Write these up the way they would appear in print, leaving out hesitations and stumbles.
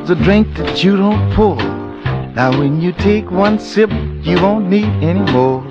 It's a drink that you don't pour. Now when you take one sip, you won't need any more.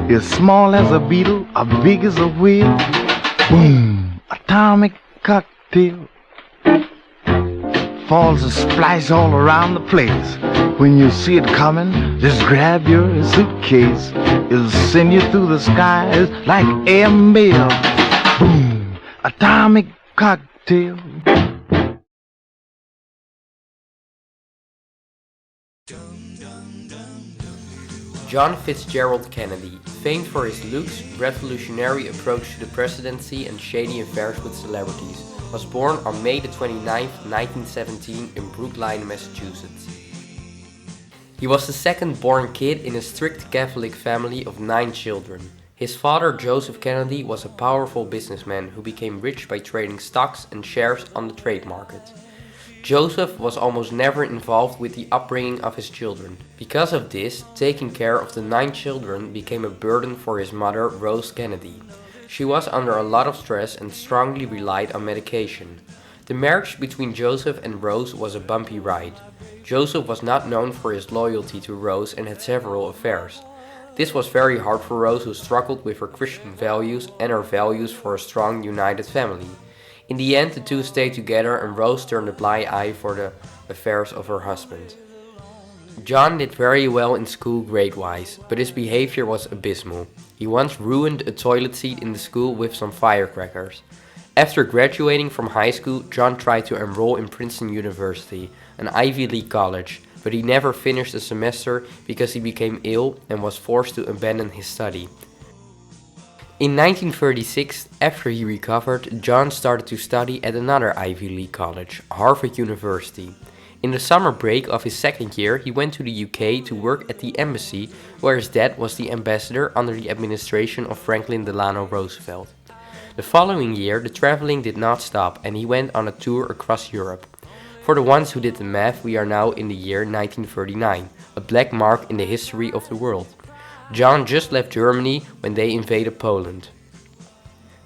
It's small as a beetle, or big as a wheel. Boom! Atomic cocktail. Falls a splash all around the place. When you see it coming, just grab your suitcase. It'll send you through the skies like airmail. Boom! Atomic cocktail. John Fitzgerald Kennedy, famed for his looks, revolutionary approach to the presidency and shady affairs with celebrities, was born on May 29, 1917 in Brookline, Massachusetts. He was the second born kid in a strict Catholic family of 9 children. His father, Joseph Kennedy, was a powerful businessman who became rich by trading stocks and shares on the trade market. Joseph was almost never involved with the upbringing of his children. Because of this, taking care of the 9 children became a burden for his mother, Rose Kennedy. She was under a lot of stress and strongly relied on medication. The marriage between Joseph and Rose was a bumpy ride. Joseph was not known for his loyalty to Rose and had several affairs. This was very hard for Rose, who struggled with her Christian values and her values for a strong, united family. In the end, the two stayed together and Rose turned a blind eye for the affairs of her husband. John did very well in school grade-wise, but his behavior was abysmal. He once ruined a toilet seat in the school with some firecrackers. After graduating from high school, John tried to enroll in Princeton University, an Ivy League college, but he never finished a semester because he became ill and was forced to abandon his study. In 1936, after he recovered, John started to study at another Ivy League college, Harvard University. In the summer break of his second year, he went to the UK to work at the embassy, where his dad was the ambassador under the administration of Franklin Delano Roosevelt. The following year, the traveling did not stop and he went on a tour across Europe. For the ones who did the math, we are now in the year 1939, a black mark in the history of the world. John just left Germany when they invaded Poland.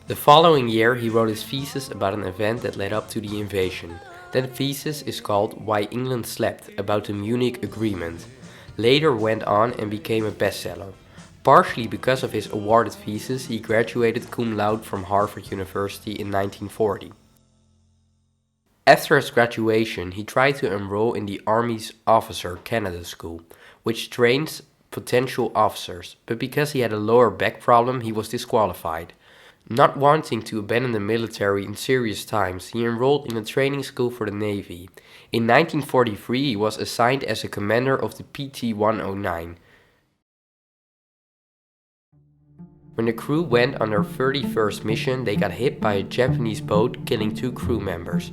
The following year he wrote his thesis about an event that led up to the invasion. That thesis is called Why England Slept, about the Munich Agreement. Later went on and became a bestseller. Partially because of his awarded thesis, he graduated cum laude from Harvard University in 1940. After his graduation, he tried to enroll in the Army's Officer Candidate School, which trains potential officers, but because he had a lower back problem, he was disqualified. Not wanting to abandon the military in serious times, he enrolled in a training school for the Navy. In 1943, he was assigned as a commander of the PT-109. When the crew went on their 31st mission, they got hit by a Japanese boat, killing 2 crew members.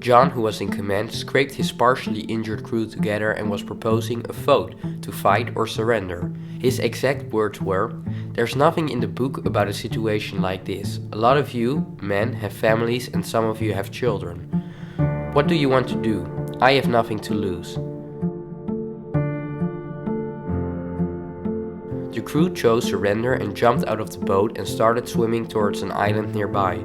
John, who was in command, scraped his partially injured crew together and was proposing a vote to fight or surrender. His exact words were, "There's nothing in the book about a situation like this. A lot of you, men, have families and some of you have children. What do you want to do? I have nothing to lose." The crew chose surrender and jumped out of the boat and started swimming towards an island nearby.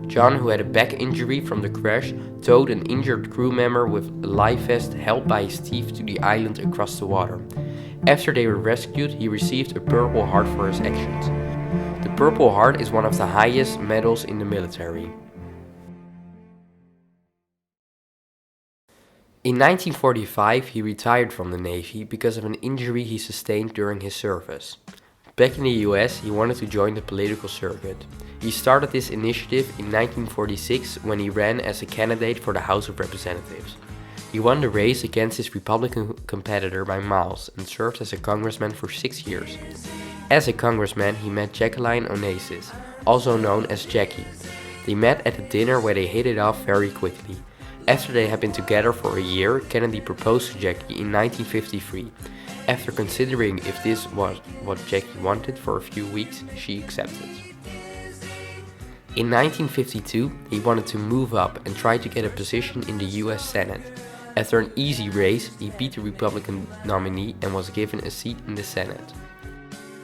John, who had a back injury from the crash, towed an injured crew member with a life vest held by his teeth to the island across the water. After they were rescued, he received a Purple Heart for his actions. The Purple Heart is one of the highest medals in the military. In 1945, he retired from the Navy because of an injury he sustained during his service. Back in the US, he wanted to join the political circuit. He started this initiative in 1946 when he ran as a candidate for the House of Representatives. He won the race against his Republican competitor by miles and served as a congressman for 6 years. As a congressman, he met Jacqueline Onassis, also known as Jackie. They met at a dinner where they hit it off very quickly. After they had been together for a year, Kennedy proposed to Jackie in 1953. After considering if this was what Jackie wanted for a few weeks, she accepted. In 1952, he wanted to move up and try to get a position in the US Senate. After an easy race, he beat the Republican nominee and was given a seat in the Senate.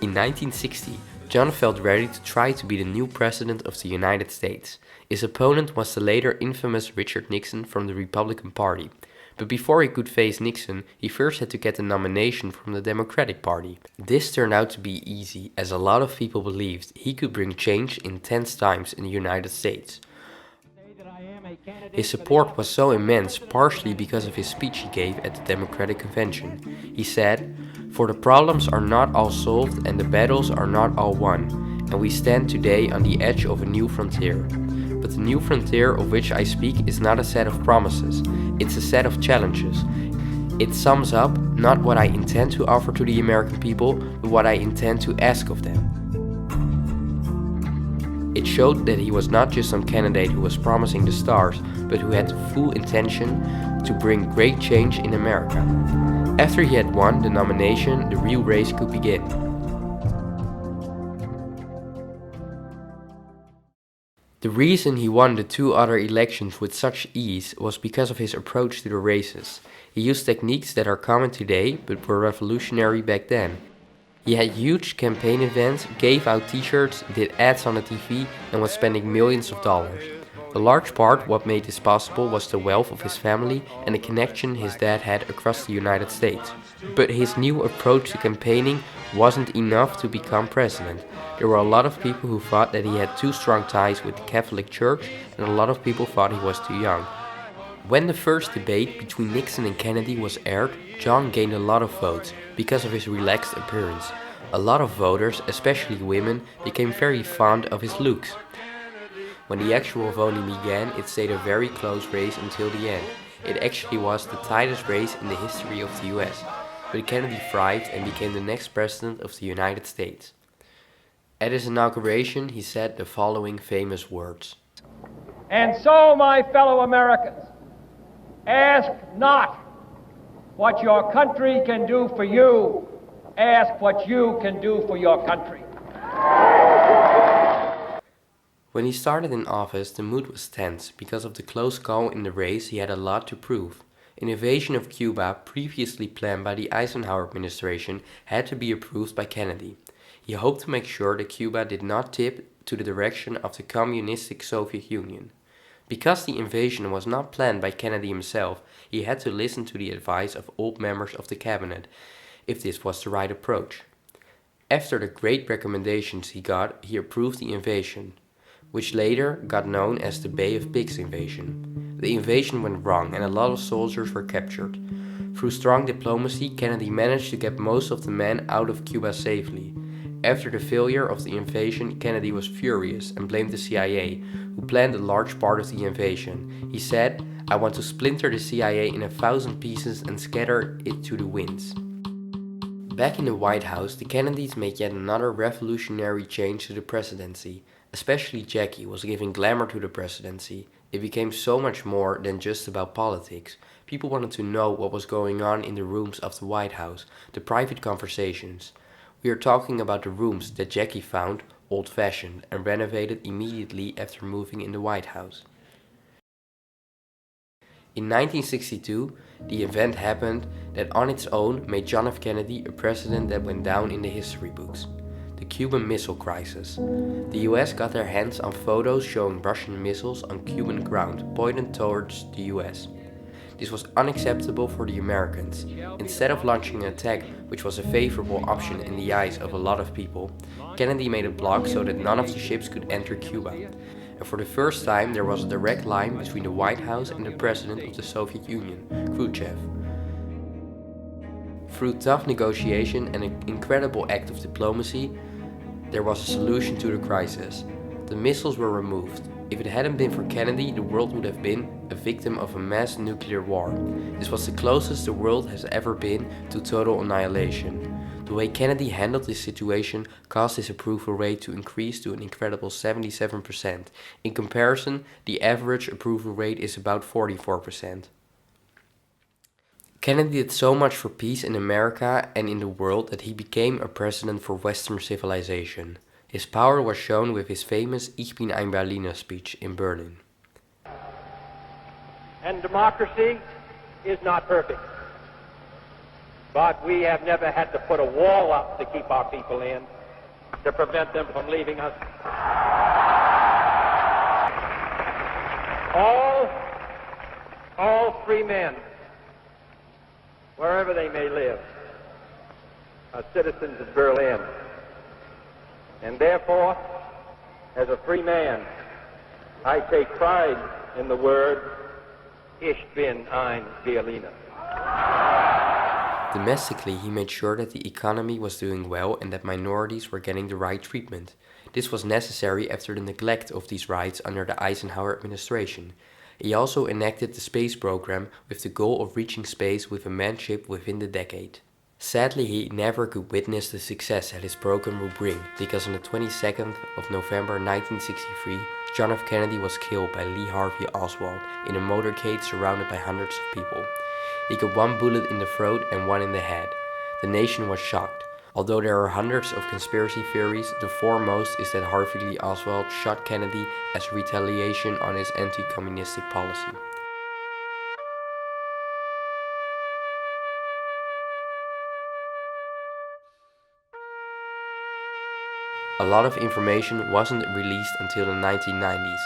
In 1960, John felt ready to try to be the new president of the United States. His opponent was the later infamous Richard Nixon from the Republican Party. But before he could face Nixon, he first had to get the nomination from the Democratic Party. This turned out to be easy, as a lot of people believed he could bring change in 10 times in the United States. His support was so immense, partially because of his speech he gave at the Democratic Convention. He said, "For the problems are not all solved and the battles are not all won, and we stand today on the edge of a new frontier. But the new frontier of which I speak is not a set of promises, it's a set of challenges. It sums up not what I intend to offer to the American people, but what I intend to ask of them." It showed that he was not just some candidate who was promising the stars, but who had the full intention to bring great change in America. After he had won the nomination, the real race could begin. The reason he won the two other elections with such ease was because of his approach to the races. He used techniques that are common today, but were revolutionary back then. He had huge campaign events, gave out t-shirts, did ads on the TV, and was spending millions of dollars. A large part what made this possible was the wealth of his family and the connection his dad had across the United States. But his new approach to campaigning wasn't enough to become president. There were a lot of people who thought that he had too strong ties with the Catholic Church, and a lot of people thought he was too young. When the first debate between Nixon and Kennedy was aired, John gained a lot of votes because of his relaxed appearance. A lot of voters, especially women, became very fond of his looks. When the actual voting began, it stayed a very close race until the end. It actually was the tightest race in the history of the US. But Kennedy thrived and became the next president of the United States. At his inauguration, he said the following famous words. "And so, my fellow Americans, ask not what your country can do for you, ask what you can do for your country." When he started in office, the mood was tense. Because of the close call in the race, he had a lot to prove. An invasion of Cuba, previously planned by the Eisenhower administration, had to be approved by Kennedy. He hoped to make sure that Cuba did not tip to the direction of the communistic Soviet Union. Because the invasion was not planned by Kennedy himself, he had to listen to the advice of old members of the cabinet, if this was the right approach. After the great recommendations he got, he approved the invasion, which later got known as the Bay of Pigs invasion. The invasion went wrong and a lot of soldiers were captured. Through strong diplomacy, Kennedy managed to get most of the men out of Cuba safely. After the failure of the invasion, Kennedy was furious and blamed the CIA, who planned a large part of the invasion. He said, "I want to splinter the CIA in 1,000 pieces and scatter it to the winds." Back in the White House, the Kennedys made yet another revolutionary change to the presidency. Especially Jackie was giving glamour to the presidency. It became so much more than just about politics. People wanted to know what was going on in the rooms of the White House, the private conversations. We are talking about the rooms that Jackie found old-fashioned and renovated immediately after moving in the White House. In 1962, the event happened that on its own made John F. Kennedy a president that went down in the history books. The Cuban Missile Crisis. The US got their hands on photos showing Russian missiles on Cuban ground pointed towards the US. This was unacceptable for the Americans. Instead of launching an attack, which was a favorable option in the eyes of a lot of people, Kennedy made a block so that none of the ships could enter Cuba. And for the first time there was a direct line between the White House and the President of the Soviet Union, Khrushchev. Through tough negotiation and an incredible act of diplomacy, there was a solution to the crisis. The missiles were removed. If it hadn't been for Kennedy, the world would have been a victim of a mass nuclear war. This was the closest the world has ever been to total annihilation. The way Kennedy handled this situation caused his approval rate to increase to an incredible 77%. In comparison, the average approval rate is about 44%. Kennedy did so much for peace in America and in the world that he became a president for Western civilization. His power was shown with his famous Ich bin ein Berliner speech in Berlin. And democracy is not perfect. But we have never had to put a wall up to keep our people in. to prevent them from leaving us. All free men, wherever they may live, are citizens of Berlin. And therefore, as a free man, I take pride in the word, Ich bin ein Berliner. Domestically, he made sure that the economy was doing well and that minorities were getting the right treatment. This was necessary after the neglect of these rights under the Eisenhower administration. He also enacted the space program with the goal of reaching space with a manned ship within the decade. Sadly, he never could witness the success that his program would bring, because on the 22nd of November 1963, John F. Kennedy was killed by Lee Harvey Oswald in a motorcade surrounded by hundreds of people. He got one bullet in the throat and one in the head. The nation was shocked. Although there are hundreds of conspiracy theories, the foremost is that Harvey Lee Oswald shot Kennedy as retaliation on his anti-communistic policy. A lot of information wasn't released until the 1990s.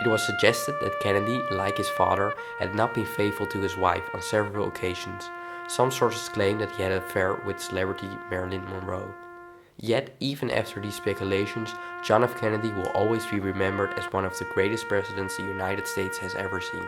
It was suggested that Kennedy, like his father, had not been faithful to his wife on several occasions. Some sources claim that he had an affair with celebrity Marilyn Monroe. Yet, even after these speculations, John F. Kennedy will always be remembered as one of the greatest presidents the United States has ever seen.